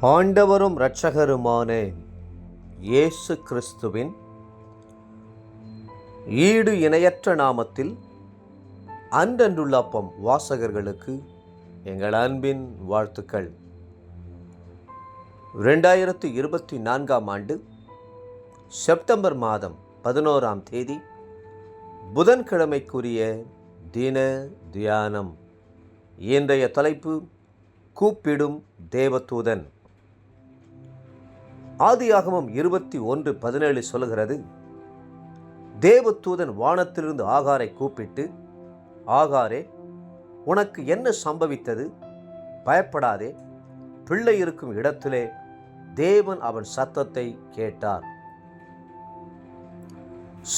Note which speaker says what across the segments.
Speaker 1: ஆண்டவரும் இரட்சகருமான இயேசு கிறிஸ்துவின் ஈடு இணையற்ற நாமத்தில் அன்றன்றுள்ள அப்பம் வாசகர்களுக்கு எங்கள் அன்பின் வாழ்த்துக்கள். 2024 ஆண்டு செப்டம்பர் மாதம் 11ஆம் தேதி புதன்கிழமைக்குரிய தின தியானம். இன்றைய தலைப்பு கூப்பிடும் தேவதூதன். ஆதியாகமம் 21:17 சொல்லுகிறது, தேவதூதன் வானத்திலிருந்து ஆகாரை கூப்பிட்டு, ஆகாரே, உனக்கு என்ன சம்பவித்தது? பயப்படாதே, பிள்ளை இருக்கும் இடத்திலே தேவன் அவன் சத்தத்தை கேட்டார்.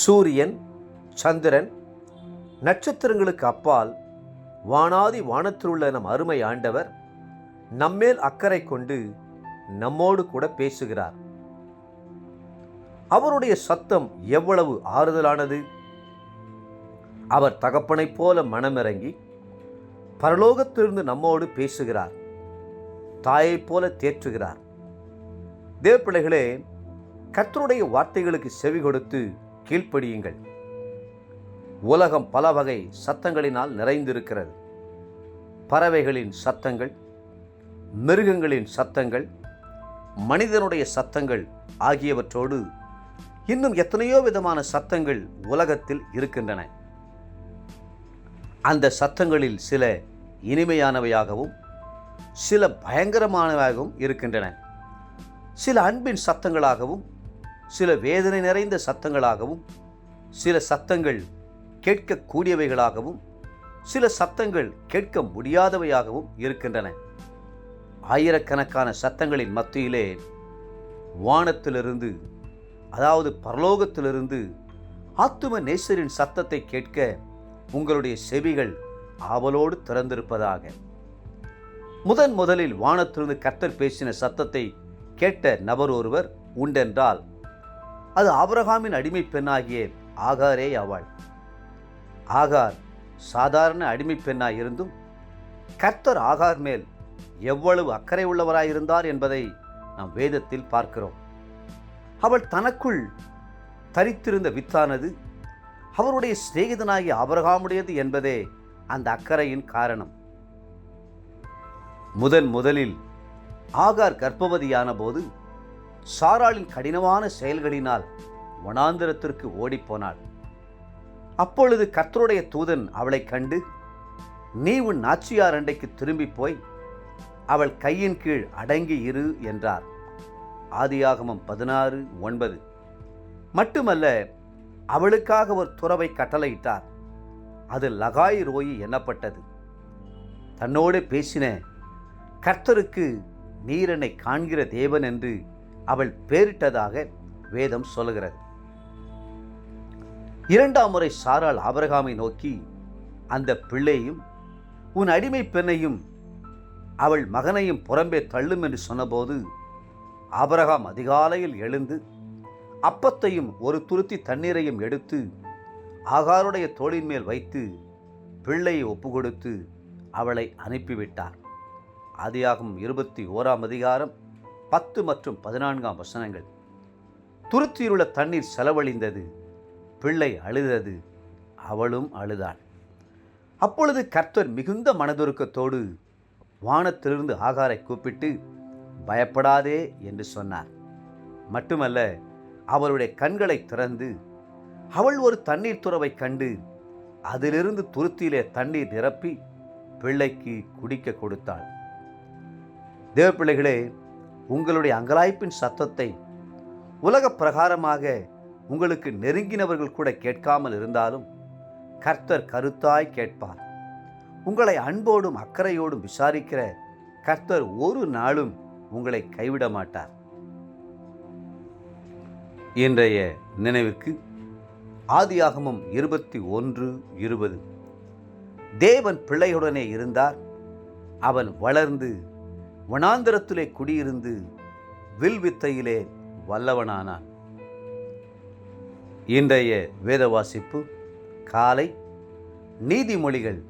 Speaker 1: சூரியன், சந்திரன், நட்சத்திரங்களுக்கு அப்பால் வானாதி வானத்திலுள்ள நம் அருமை ஆண்டவர் நம்மேல் அக்கறை கொண்டு நம்மோடு கூட பேசுகிறார். அவருடைய சத்தம் எவ்வளவு ஆறுதலானது! அவர் தகப்பனைப் போல மனமிறங்கி பரலோகத்திலிருந்து நம்மோடு பேசுகிறார். தாயைப் போல தேற்றுகிறார். தேவப்பிள்ளைகளே, கர்த்தருடைய வார்த்தைகளுக்கு செவி கொடுத்து கீழ்ப்படியுங்கள். உலகம் பல வகை சத்தங்களினால் நிறைந்திருக்கிறது. பறவைகளின் சத்தங்கள், மிருகங்களின் சத்தங்கள், மனிதனுடைய சத்தங்கள் ஆகியவற்றோடு இன்னும் எத்தனையோ விதமான சத்தங்கள் உலகத்தில் இருக்கின்றன. அந்த சத்தங்களில் சில இனிமையானவையாகவும் சில பயங்கரமானவையாகவும் இருக்கின்றன. சில அன்பின் சத்தங்களாகவும் சில வேதனை நிறைந்த சத்தங்களாகவும், சில சத்தங்கள் கேட்கக்கூடியவைகளாகவும் சில சத்தங்கள் கேட்க முடியாதவையாகவும் இருக்கின்றன. ஆயிரக்கணக்கான சத்தங்களின் மத்தியிலே வானத்திலிருந்து, அதாவது பரலோகத்திலிருந்து ஆத்தும நேசரின் சத்தத்தை கேட்க உங்களுடைய செவிகள் ஆவலோடு திறந்திருப்பதாக. முதலில் வானத்திலிருந்து கர்த்தர் பேசின சத்தத்தை கேட்ட நபர் ஒருவர் உண்டென்றால் அது ஆபிரகாமின் அடிமை பெண்ணாகிய ஆகாரே ஆவாள். ஆகார் சாதாரண அடிமை பெண்ணாய் இருந்தும் கர்த்தர் ஆகார் மேல் எவ்வளவு அக்கறை உள்ளவராயிருந்தார் என்பதை நாம் வேதத்தில் பார்க்கிறோம். அவள் தனக்குள் தரித்திருந்த வித்தானது அவருடைய சிநேகிதனாகிய ஆபிரகாமுடையது என்பதே அந்த அக்கறையின் காரணம். முதலில் ஆகார் கர்ப்பவதியான போது சாராளின் கடினமான செயல்களினால் வனாந்திரத்திற்கு ஓடிப்போனாள். அப்பொழுது கர்த்தருடைய தூதன் அவளை கண்டு, நீ உன் நாச்சியார் அண்டைக்கு திரும்பி போய் அவள் கையின் கீழ் அடங்கி இரு என்றார். ஆதியாகமம் 16:9. மட்டுமல்ல, அவளுக்காக ஒரு துறவை கட்டளையிட்டார். அது லகாய் ரோயி எண்ணப்பட்டது. தன்னோடு பேசின கர்த்தருக்கு நீர் என்னை காண்கிற தேவன் என்று அவள் பேரிட்டதாக வேதம் சொல்லுகிறது. 2ஆம் முறை சாராள் ஆபிரகாமை நோக்கி, அந்த பிள்ளையும் உன் அடிமை பெண்ணையும் அவள் மகனையும் புறம்பே தள்ளும் என்று சொன்னபோது ஆபிரகாம் அதிகாலையில் எழுந்து அப்பத்தையும் ஒரு துருத்தி தண்ணீரையும் எடுத்து ஆகாருடைய தோளின் மேல் வைத்து பிள்ளையை ஒப்புக்கொடுத்து அவளை அனுப்பிவிட்டார். ஆதியாகமம் 21ஆம் அதிகாரம் 10 மற்றும் 14ஆம் வசனங்கள். துருத்தியிலுள்ள தண்ணீர் செலவழிந்தது, பிள்ளை அழுதது, அவளும் அழுதாள். அப்பொழுது கர்த்தர் மிகுந்த மனதுருக்கத்தோடு வானத்திலிருந்து ஆகாரை கூப்பிட்டு, பயப்படாதே என்று சொன்னார். மட்டுமல்ல, அவளுடைய கண்களை திறந்து அவள் ஒரு தண்ணீர் துறவை கண்டு அதிலிருந்து துருத்தியிலே தண்ணீர் நிரப்பி பிள்ளைக்கு குடிக்க கொடுத்தாள். தேவப்பிள்ளைகளே, உங்களுடைய அங்கலாய்ப்பின் சத்தத்தை உலக பிரகாரமாக உங்களுக்கு நெருங்கினவர்கள் கூட கேட்காமல் இருந்தாலும் கர்த்தர் கருத்தாய் கேட்பார். உங்களை அன்போடும் அக்கறையோடும் விசாரிக்கிற கர்த்தர் ஒரு நாளும் உங்களை கைவிட மாட்டார். இன்றைய நினைவிற்கு ஆதியாகமம் 21:20. தேவன் பிள்ளையுடனே இருந்தார். அவன் வளர்ந்து வனாந்திரத்திலே குடியிருந்து வில் வித்தையிலே வல்லவனானான். இன்றைய வேத வாசிப்பு காலை நீதிமொழிகள்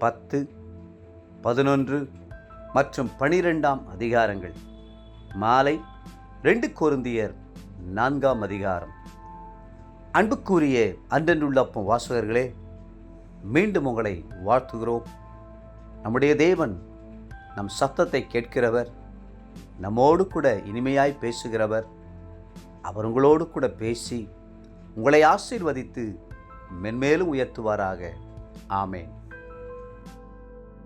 Speaker 1: 10, 11 மற்றும் 12ஆம் அதிகாரங்கள். மாலை 2 கொரிந்தியர் 4ஆம் அதிகாரம். அன்புக்குரிய அன்றன்றுள்ள அப்பம் வாசகர்களே, மீண்டும் உங்களை வாழ்த்துகிறோம். நம்முடைய தேவன் நம் சத்தத்தை கேட்கிறவர், நம்மோடு கூட இனிமையாய் பேசுகிறவர். அவர் உங்களோடு கூட பேசி உங்களை ஆசீர்வதித்து மென்மேலும் உயர்த்துவாராக. ஆமேன்.